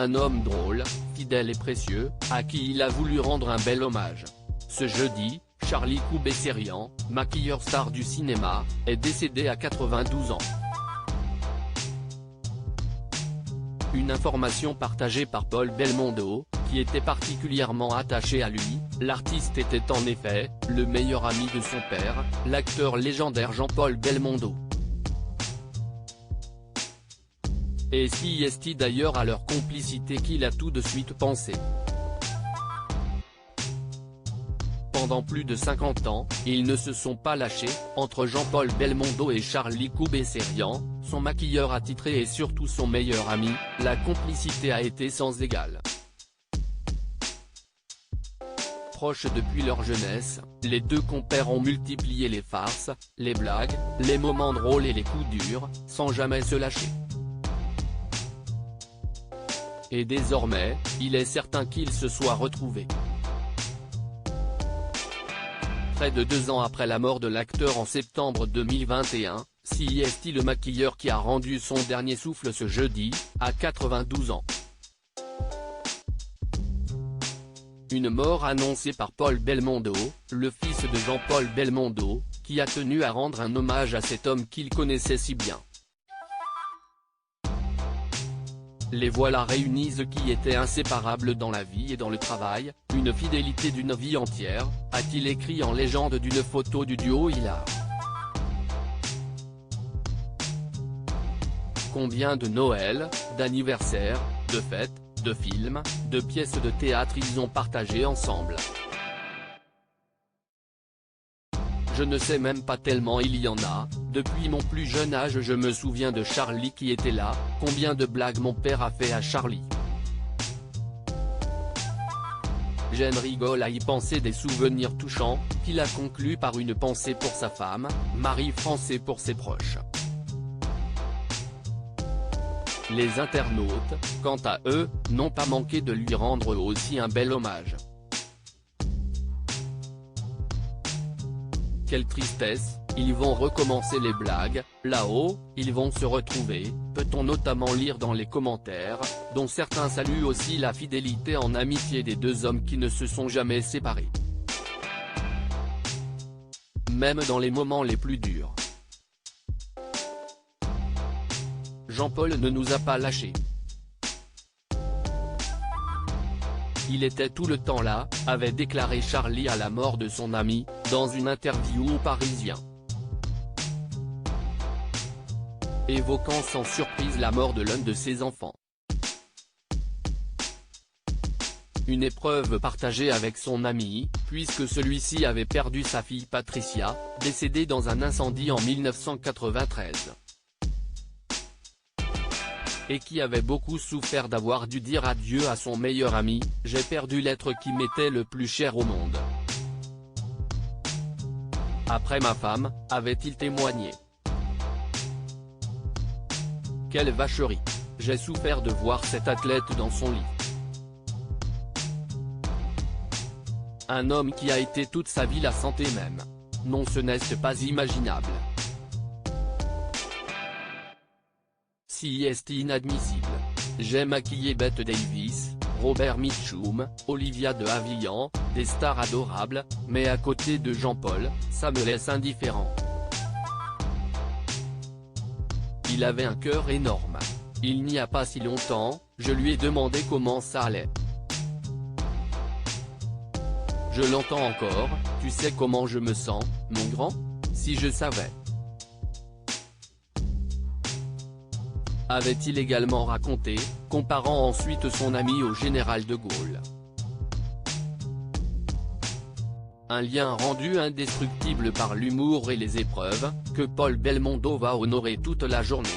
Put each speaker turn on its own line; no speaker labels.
un homme drôle, fidèle et précieux, à qui il a voulu rendre un bel hommage. Ce jeudi, Charlie Coubesserian, maquilleur star du cinéma, est décédé à 92 ans. Une information partagée par Paul Belmondo, qui était particulièrement attaché à lui. L'artiste était en effet le meilleur ami de son père, l'acteur légendaire Jean-Paul Belmondo. Et si est-il d'ailleurs à leur complicité qu'il a tout de suite pensé. Pendant plus de 50 ans, ils ne se sont pas lâchés, entre Jean-Paul Belmondo et Charlie Coubesserian, son maquilleur attitré et surtout son meilleur ami, la complicité a été sans égale. Proches depuis leur jeunesse, les deux compères ont multiplié les farces, les blagues, les moments drôles et les coups durs, sans jamais se lâcher. Et désormais, il est certain qu'ils se soient retrouvés. Près de 2 ans après la mort de l'acteur en septembre 2021, c'est le maquilleur qui a rendu son dernier souffle ce jeudi, à 92 ans. Une mort annoncée par Paul Belmondo, le fils de Jean-Paul Belmondo, qui a tenu à rendre un hommage à cet homme qu'il connaissait si bien. Les voilà réunis, qui étaient inséparables dans la vie et dans le travail, une fidélité d'une vie entière, a-t-il écrit en légende d'une photo du duo hilar. Combien de Noël, d'anniversaires, de fêtes, de films, de pièces de théâtre ils ont partagé ensemble. Je ne sais même pas tellement il y en a, depuis mon plus jeune âge je me souviens de Charlie qui était là, combien de blagues mon père a fait à Charlie. J'en rigole à y penser, des souvenirs touchants, qu'il a conclu par une pensée pour sa femme, Marie-France, et pour ses proches. Les internautes, quant à eux, n'ont pas manqué de lui rendre aussi un bel hommage. Quelle tristesse, ils vont recommencer les blagues, là-haut, ils vont se retrouver, peut-on notamment lire dans les commentaires, dont certains saluent aussi la fidélité en amitié des deux hommes qui ne se sont jamais séparés. Même dans les moments les plus durs. Jean-Paul ne nous a pas lâchés. Il était tout le temps là, avait déclaré Charlie à la mort de son ami, dans une interview au Parisien. Évoquant sans surprise la mort de l'un de ses enfants. Une épreuve partagée avec son ami, puisque celui-ci avait perdu sa fille Patricia, décédée dans un incendie en 1993. Et qui avait beaucoup souffert d'avoir dû dire adieu à son meilleur ami, « J'ai perdu l'être qui m'était le plus cher au monde. Après ma femme », avait-il témoigné. Quelle vacherie. J'ai souffert de voir cet athlète dans son lit. Un homme qui a été toute sa vie la santé même. Non, ce n'est pas imaginable. Si est inadmissible. J'ai maquillé Bette Davis, Robert Mitchum, Olivia de Havilland, des stars adorables, mais à côté de Jean-Paul, ça me laisse indifférent. Il avait un cœur énorme. Il n'y a pas si longtemps, je lui ai demandé comment ça allait. Je l'entends encore, tu sais comment je me sens, mon grand? Si je savais. Avait-il également raconté, comparant ensuite son ami au général de Gaulle. Un lien rendu indestructible par l'humour et les épreuves, que Paul Belmondo va honorer toute la journée.